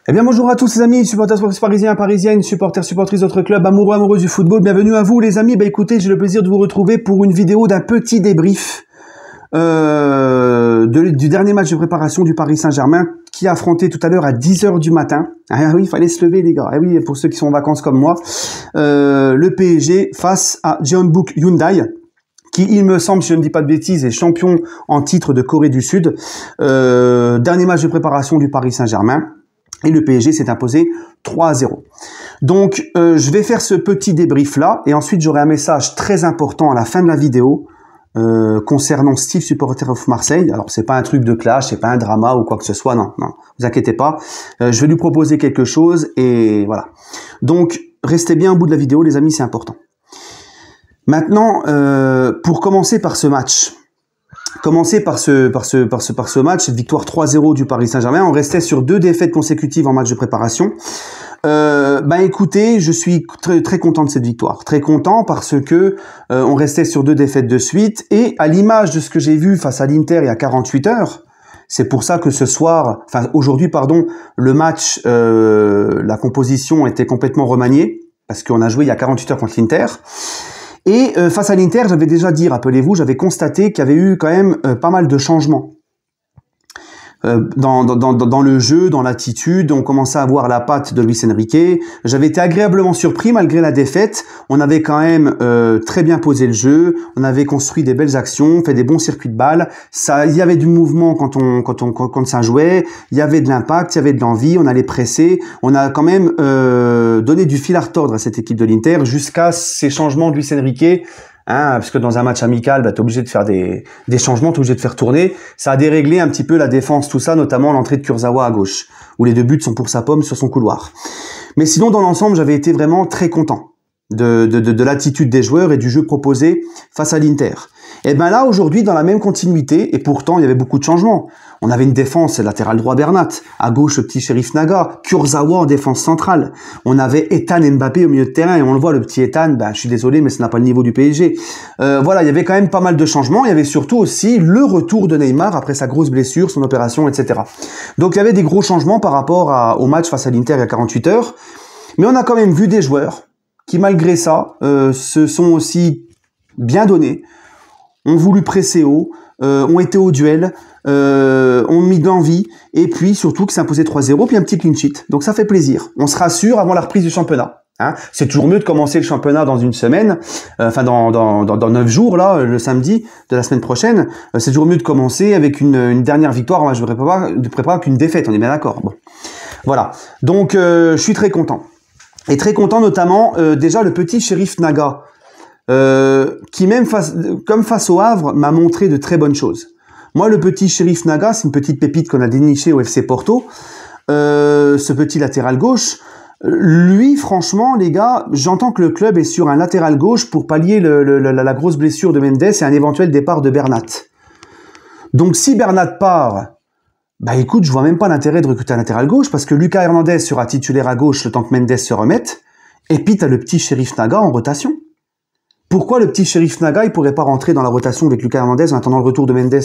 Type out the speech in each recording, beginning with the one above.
Eh bien bonjour à tous les amis, supporters sportifs parisiens, parisiennes, supporters, supportrices d'autres clubs, amoureux, amoureuses du football, bienvenue à vous les amis. Bah écoutez, j'ai le plaisir de vous retrouver pour une vidéo d'un petit débrief du dernier match de préparation du Paris Saint-Germain qui a affronté tout à l'heure à 10h du matin. Ah oui, il fallait se lever les gars. Ah oui, pour ceux qui sont en vacances comme moi. Le PSG face à Jeonbuk Hyundai, qui, il me semble, si je ne dis pas de bêtises, est champion en titre de Corée du Sud. Dernier match de préparation du Paris Saint-Germain. Et le PSG s'est imposé 3-0. Donc, je vais faire ce petit débrief-là. Et ensuite, j'aurai un message très important à la fin de la vidéo concernant Steve, supporter of Marseille. Alors, c'est pas un truc de clash, c'est pas un drama ou quoi que ce soit. Non, non, vous inquiétez pas. Je vais lui proposer quelque chose et voilà. Donc, restez bien au bout de la vidéo, les amis, c'est important. Maintenant, pour commencer par ce match, cette victoire 3-0 du Paris Saint-Germain. On restait sur 2 défaites consécutives en match de préparation. Écoutez, je suis très content de cette victoire. Très content parce que on restait sur 2 défaites de suite. Et à l'image de ce que j'ai vu face à l'Inter il y a 48 heures, c'est pour ça que aujourd'hui, le match, la composition était complètement remaniée parce qu'on a joué il y a 48 heures contre l'Inter. Et face à l'Inter, j'avais déjà dit, rappelez-vous, j'avais constaté qu'il y avait eu quand même pas mal de changements dans le jeu, dans l'attitude. On commençait à voir la patte de Luis Enrique. J'avais été agréablement surpris malgré la défaite. On avait quand même très bien posé le jeu. On avait construit des belles actions, fait des bons circuits de balles. Il y avait du mouvement quand ça jouait. Il y avait de l'impact, il y avait de l'envie. On allait presser. On a quand même donné du fil à retordre à cette équipe de l'Inter jusqu'à ces changements de Luis Enrique. Parce que dans un match amical, t'es obligé de faire des changements, t'es obligé de faire tourner. Ça a déréglé un petit peu la défense, tout ça, notamment l'entrée de Kurzawa à gauche, où les 2 buts sont pour sa pomme sur son couloir. Mais sinon, dans l'ensemble, j'avais été vraiment très content de l'attitude des joueurs et du jeu proposé face à l'Inter. Et ben là, aujourd'hui, dans la même continuité, et pourtant, il y avait beaucoup de changements. On avait une défense latéral droit Bernat, à gauche le petit Sheriff Naga, Kurzawa en défense centrale. On avait Ethan Mbappé au milieu de terrain, et on le voit, le petit Ethan, je suis désolé, mais ça n'a pas le niveau du PSG. Voilà, il y avait quand même pas mal de changements. Il y avait surtout aussi le retour de Neymar après sa grosse blessure, son opération, etc. Donc il y avait des gros changements par rapport au match face à l'Inter il y a 48 heures. Mais on a quand même vu des joueurs qui, malgré ça, se sont aussi bien donnés, ont voulu presser haut, ont été au duel, ont mis de l'envie, et puis surtout que s'imposait 3-0, puis un petit clean sheet. Donc ça fait plaisir. On se rassure avant la reprise du championnat. C'est toujours mieux de commencer le championnat dans une semaine, dans 9 jours, là, le samedi de la semaine prochaine. C'est toujours mieux de commencer avec une dernière victoire en match de prépa qu'une défaite, on est bien d'accord. Bon. Voilà. Donc je suis très content. Et très content notamment, déjà le petit Sheriff Naga, qui même face au Havre m'a montré de très bonnes choses. Moi, le petit Sheriff Naga, c'est une petite pépite qu'on a dénichée au FC Porto. Ce petit latéral gauche, lui, franchement, les gars, j'entends que le club est sur un latéral gauche pour pallier la grosse blessure de Mendes et un éventuel départ de Bernat. Donc, si Bernat part, écoute, je vois même pas l'intérêt de recruter un latéral gauche parce que Lucas Hernandez sera titulaire à gauche le temps que Mendes se remette. Et puis, t'as le petit Sheriff Naga en rotation. Pourquoi le petit Sheriff Naga, il pourrait pas rentrer dans la rotation avec Lucas Hernandez en attendant le retour de Mendes?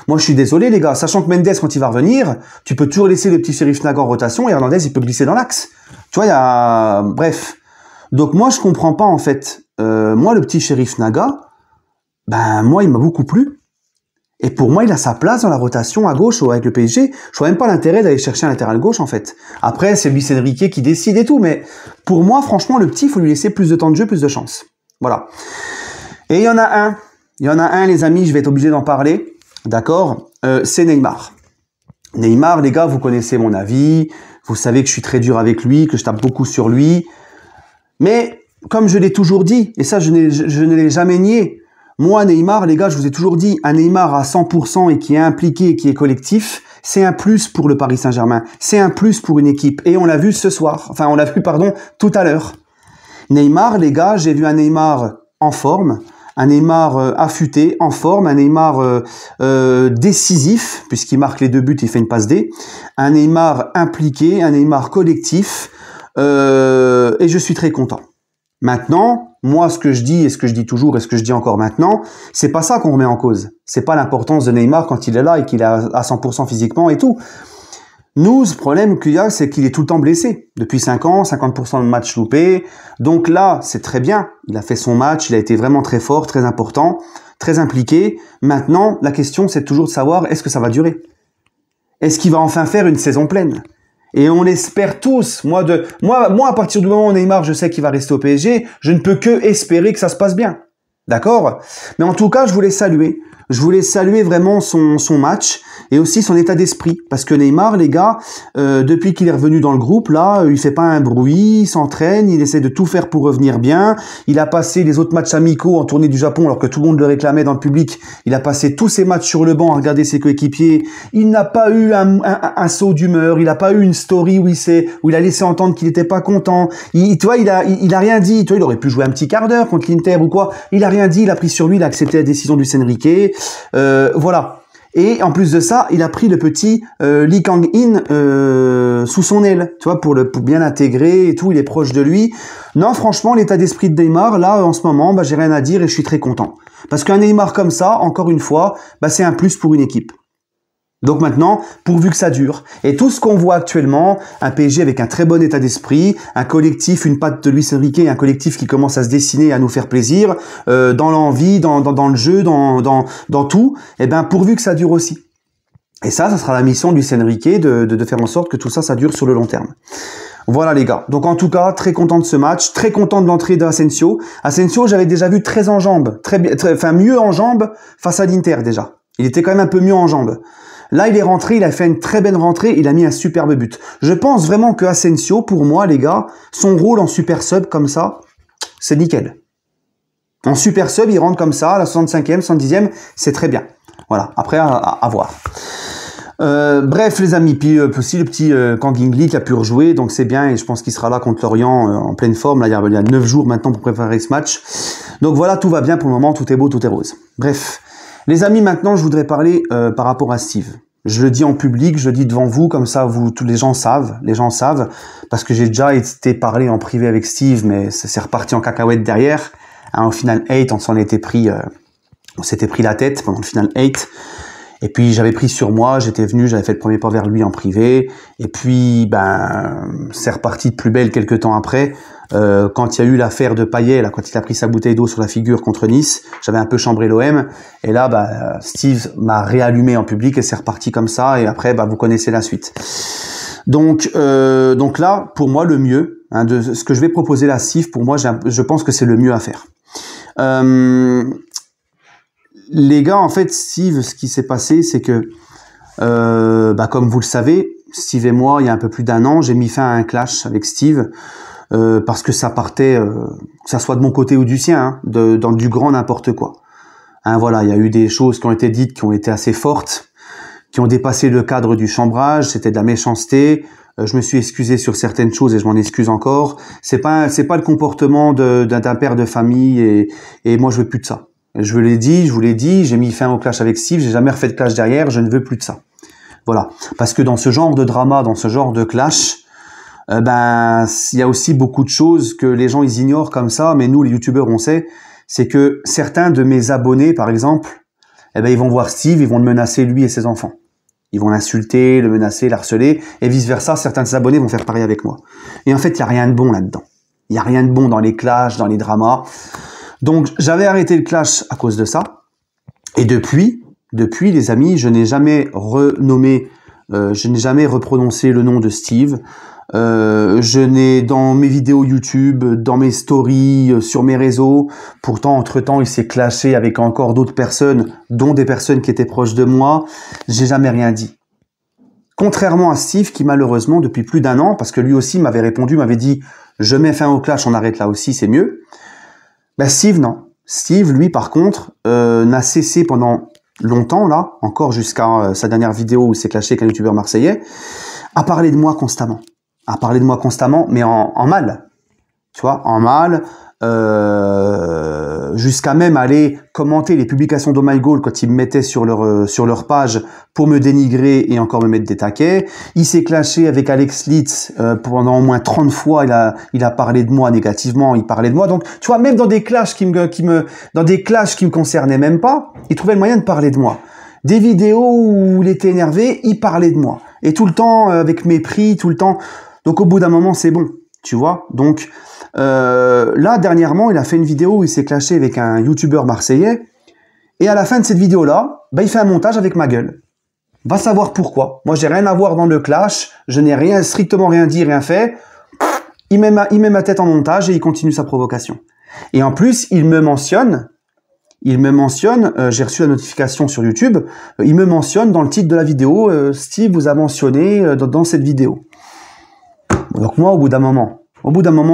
Moi, je suis désolé, les gars. Sachant que Mendes, quand il va revenir, tu peux toujours laisser le petit Sheriff Naga en rotation et Hernandez, il peut glisser dans l'axe. Tu vois, bref. Donc, moi, je comprends pas, en fait. Moi, le petit Sheriff Naga, moi, il m'a beaucoup plu. Et pour moi, il a sa place dans la rotation à gauche avec le PSG. Je vois même pas l'intérêt d'aller chercher un latéral gauche, en fait. Après, c'est Luis Enrique qui décide et tout. Mais pour moi, franchement, le petit, il faut lui laisser plus de temps de jeu, plus de chance. Voilà. Et il y en a un, les amis, je vais être obligé d'en parler. D'accord? C'est Neymar. Neymar, les gars, vous connaissez mon avis. Vous savez que je suis très dur avec lui, que je tape beaucoup sur lui. Mais, comme je l'ai toujours dit, et ça, je ne l'ai jamais nié, moi, Neymar, les gars, je vous ai toujours dit, un Neymar à 100% et qui est impliqué et qui est collectif, c'est un plus pour le Paris Saint-Germain. C'est un plus pour une équipe. Et on l'a vu ce soir. Enfin, on l'a vu, tout à l'heure. Neymar, les gars, j'ai vu un Neymar en forme, un Neymar affûté, en forme, un Neymar décisif, puisqu'il marque les 2 buts, il fait une passe D, un Neymar impliqué, un Neymar collectif, et je suis très content. Maintenant, moi, ce que je dis, et ce que je dis toujours, et ce que je dis encore maintenant, c'est pas ça qu'on remet en cause. C'est pas l'importance de Neymar quand il est là et qu'il est à 100% physiquement et tout. Nous, ce problème qu'il y a, c'est qu'il est tout le temps blessé. Depuis 5 ans, 50% de matchs loupés. Donc là, c'est très bien. Il a fait son match, il a été vraiment très fort, très important, très impliqué. Maintenant, la question, c'est toujours de savoir, est-ce que ça va durer? Est-ce qu'il va enfin faire une saison pleine? Et on l'espère tous. Moi, à partir du moment où Neymar, je sais qu'il va rester au PSG, je ne peux que espérer que ça se passe bien. D'accord? Mais en tout cas, je voulais saluer. Je voulais saluer vraiment son match et aussi son état d'esprit. Parce que Neymar, les gars, depuis qu'il est revenu dans le groupe, là, il fait pas un bruit, il s'entraîne, il essaie de tout faire pour revenir bien. Il a passé les autres matchs amicaux en tournée du Japon, alors que tout le monde le réclamait dans le public. Il a passé tous ses matchs sur le banc à regarder ses coéquipiers. Il n'a pas eu un saut d'humeur, il n'a pas eu une story où il a laissé entendre qu'il n'était pas content. Tu vois, il a rien dit. Tu vois, il aurait pu jouer un petit quart d'heure contre l'Inter ou quoi. Il a rien dit, il a pris sur lui, il a accepté la décision du Enrique. Voilà. Et en plus de ça, il a pris le petit Lee Kang-in sous son aile, tu vois, pour bien l'intégrer et tout, il est proche de lui. Non, franchement, l'état d'esprit de Neymar, là, en ce moment, j'ai rien à dire et je suis très content. Parce qu'un Neymar comme ça, encore une fois, c'est un plus pour une équipe. Donc maintenant, pourvu que ça dure. Et tout ce qu'on voit actuellement, un PSG avec un très bon état d'esprit, un collectif, une patte de Luis Enrique, un collectif qui commence à se dessiner et à nous faire plaisir, dans l'envie, dans le jeu, dans tout, et pourvu que ça dure aussi. Et ça sera la mission de Luis Enrique de faire en sorte que tout ça, ça dure sur le long terme. Voilà les gars. Donc en tout cas, très content de ce match, très content de l'entrée d'Asensio. Asensio, j'avais déjà vu très en jambes, mieux en jambes face à l'Inter déjà. Il était quand même un peu mieux en jambes. Là, il est rentré, il a fait une très belle rentrée, il a mis un superbe but. Je pense vraiment que Asensio, pour moi, les gars, son rôle en super sub comme ça, c'est nickel. En super sub, il rentre comme ça, à la 65e, 70e, c'est très bien. Voilà, après, à voir. Bref, les amis, puis aussi le petit Kang In-lee qui a pu rejouer, donc c'est bien, et je pense qu'il sera là contre Lorient en pleine forme. Là, il y a 9 jours maintenant pour préparer ce match. Donc voilà, tout va bien pour le moment, tout est beau, tout est rose. Bref. Les amis, maintenant, je voudrais parler par rapport à Steve. Je le dis en public, je le dis devant vous, comme ça, tous les gens savent, parce que j'ai déjà été parlé en privé avec Steve, mais c'est reparti en cacahuète derrière. Hein, au final 8, on s'était pris la tête pendant le final 8. Et puis j'avais pris sur moi, j'étais venu, j'avais fait le premier pas vers lui en privé. Et puis c'est reparti de plus belle quelques temps après. Quand il y a eu l'affaire de Payet, là, quand il a pris sa bouteille d'eau sur la figure contre Nice, j'avais un peu chambré l'OM. Et là, Steve m'a réallumé en public et c'est reparti comme ça. Et après, vous connaissez la suite. Donc là, pour moi, le mieux, de ce que je vais proposer là, Steve, pour moi, je pense que c'est le mieux à faire. Les gars, en fait, Steve, ce qui s'est passé, c'est que, comme vous le savez, Steve et moi, il y a un peu plus d'1 an, j'ai mis fin à un clash avec Steve, parce que ça partait, que ça soit de mon côté ou du sien, dans du grand n'importe quoi. Voilà, il y a eu des choses qui ont été dites, qui ont été assez fortes, qui ont dépassé le cadre du chambrage, c'était de la méchanceté. Je me suis excusé sur certaines choses et je m'en excuse encore. C'est pas le comportement d'un père de famille et moi je veux plus de ça. Je vous l'ai dit, j'ai mis fin au clash avec Steve, j'ai jamais refait de clash derrière, je ne veux plus de ça. Voilà. Parce que dans ce genre de drama, dans ce genre de clash, il y a aussi beaucoup de choses que les gens ils ignorent comme ça, mais nous les youtubeurs on sait, c'est que certains de mes abonnés par exemple, ils vont voir Steve, ils vont le menacer lui et ses enfants. Ils vont l'insulter, le menacer, l'harceler, et vice versa, certains de ses abonnés vont faire pareil avec moi. Et en fait, il n'y a rien de bon là-dedans. Il n'y a rien de bon dans les clashs, dans les dramas. Donc, j'avais arrêté le clash à cause de ça. Et depuis, les amis, je n'ai jamais renommé, je n'ai jamais reprononcé le nom de Steve. Je n'ai dans mes vidéos YouTube, dans mes stories, sur mes réseaux. Pourtant, entre-temps, il s'est clashé avec encore d'autres personnes, dont des personnes qui étaient proches de moi. J'ai jamais rien dit. Contrairement à Steve, qui malheureusement, depuis plus d'1 an, parce que lui aussi m'avait répondu, m'avait dit « Je mets fin au clash, on arrête là aussi, c'est mieux ». Steve, non. Steve, lui, par contre, n'a cessé pendant longtemps, là, encore jusqu'à sa dernière vidéo où il s'est clashé avec un youtubeur marseillais, à parler de moi constamment. À parler de moi constamment, mais en mal. Tu vois, en mal, jusqu'à même aller commenter les publications d'OhMyGoal quand ils me mettaient sur leur page pour me dénigrer et encore me mettre des taquets. Il s'est clashé avec Alex Litz pendant au moins 30 fois, il a parlé de moi négativement, il parlait de moi. Donc, tu vois, même dans des clashs qui me concernaient même pas, il trouvait le moyen de parler de moi. Des vidéos où il était énervé, il parlait de moi. Et tout le temps avec mépris, tout le temps. Donc au bout d'un moment, c'est bon, tu vois. Donc là, dernièrement, il a fait une vidéo où il s'est clashé avec un youtubeur marseillais. Et à la fin de cette vidéo-là, bah, il fait un montage avec ma gueule. Va savoir pourquoi. Moi, j'ai rien à voir dans le clash. Je n'ai strictement rien dit, rien fait. Il met ma tête en montage et il continue sa provocation. Et en plus, il me mentionne, j'ai reçu la notification sur YouTube, il me mentionne dans le titre de la vidéo, Steve vous a mentionné dans cette vidéo. Donc moi, au bout d'un moment,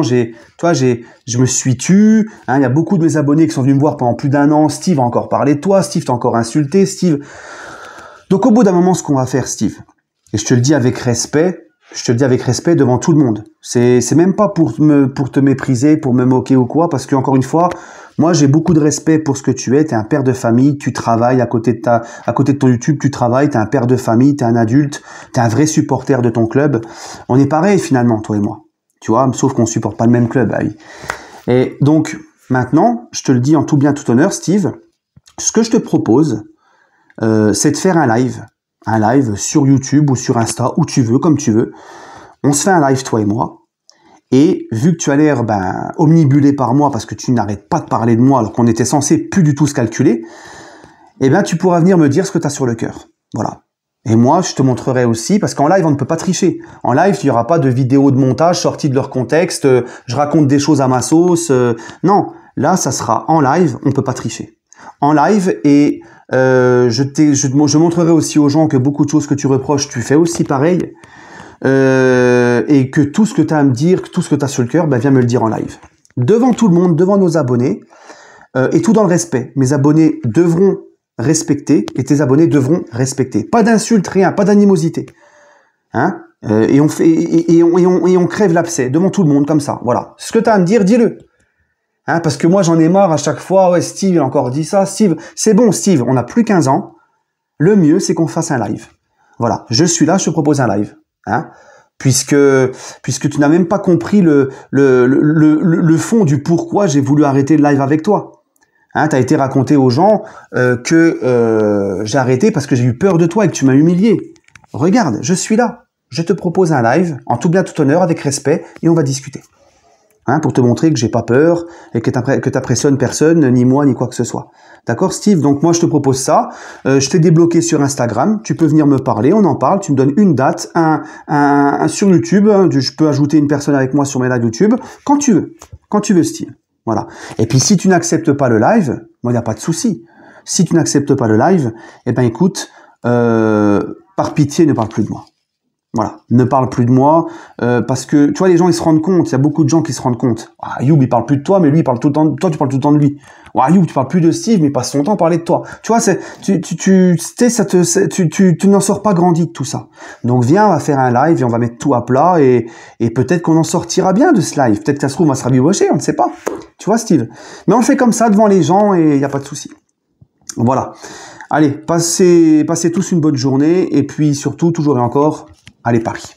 je me suis tu. Hein, il y a beaucoup de mes abonnés qui sont venus me voir pendant plus d'un an. Steve a encore parlé de toi. Steve t'a encore insulté. Steve. Donc au bout d'un moment, ce qu'on va faire, Steve, et je te le dis avec respect, devant tout le monde. C'est même pas pour te mépriser, pour me moquer ou quoi, parce que encore une fois, moi j'ai beaucoup de respect pour ce que tu es. T'es un père de famille, tu travailles à côté de ton YouTube, tu travailles. T'es un père de famille, t'es un adulte, t'es un vrai supporter de ton club. On est pareil finalement, toi et moi. Tu vois, sauf qu'on supporte pas le même club. Ah oui. Et donc maintenant, je te le dis en tout bien tout honneur, Steve, ce que je te propose, c'est de faire un live sur YouTube ou sur Insta, où tu veux, comme tu veux. On se fait un live, toi et moi. Et vu que tu as l'air omnibulé par moi, parce que tu n'arrêtes pas de parler de moi, alors qu'on était censé plus du tout se calculer, eh bien, tu pourras venir me dire ce que tu as sur le cœur. Voilà. Et moi, je te montrerai aussi, parce qu'en live, on ne peut pas tricher. En live, il n'y aura pas de vidéos de montage sorties de leur contexte, je raconte des choses à ma sauce. Non, là, ça sera en live, on ne peut pas tricher. En live, et je montrerai aussi aux gens que beaucoup de choses que tu reproches, tu fais aussi pareil. Et que tout ce que tu as à me dire, tout ce que tu as sur le cœur, viens me le dire en live. Devant tout le monde, devant nos abonnés, et tout dans le respect. Mes abonnés devront respecter, et tes abonnés devront respecter. Pas d'insultes, rien, pas d'animosité. Hein, et on crève l'abcès devant tout le monde, comme ça. Voilà. Ce que tu as à me dire, dis-le. Hein, parce que moi, j'en ai marre à chaque fois. Ouais, Steve, il a encore dit ça. Steve, c'est bon, Steve, on n'a plus 15 ans. Le mieux, c'est qu'on fasse un live. Voilà. Je suis là, je te propose un live. Hein, puisque tu n'as même pas compris le fond du pourquoi j'ai voulu arrêter le live avec toi. Hein, tu as été raconté aux gens que j'ai arrêté parce que j'ai eu peur de toi et que tu m'as humilié. Regarde, je suis là. Je te propose un live, en tout bien tout honneur, avec respect, et on va discuter. Hein, pour te montrer que j'ai pas peur et que t'impressionnes personne, ni moi, ni quoi que ce soit. D'accord, Steve? Donc moi, je te propose ça. Je t'ai débloqué sur Instagram. Tu peux venir me parler, on en parle. Tu me donnes une date, sur YouTube. Je peux ajouter une personne avec moi sur mes lives YouTube. Quand tu veux, Steve. Voilà. Et puis, si tu n'acceptes pas le live, moi, il n'y a pas de souci. Si tu n'acceptes pas le live, eh ben, écoute, par pitié, ne parle plus de moi. Voilà, ne parle plus de moi, parce que, tu vois, les gens, ils se rendent compte, il y a beaucoup de gens qui se rendent compte. Ah, Youb, il parle plus de toi, mais lui, il parle tout le temps de toi, tu parles tout le temps de lui. Ah, Youb, tu parles plus de Steve, mais il passe son temps à parler de toi. Tu vois, tu n'en sors pas grandi de tout ça. Donc, viens, on va faire un live et on va mettre tout à plat et peut-être qu'on en sortira bien de ce live. Peut-être que ça se trouve, on va se rabibocher, on ne sait pas. Tu vois, Steve? Mais on le fait comme ça devant les gens et il n'y a pas de souci. Voilà. Allez, passez tous une bonne journée et puis surtout, toujours et encore, allez Paris.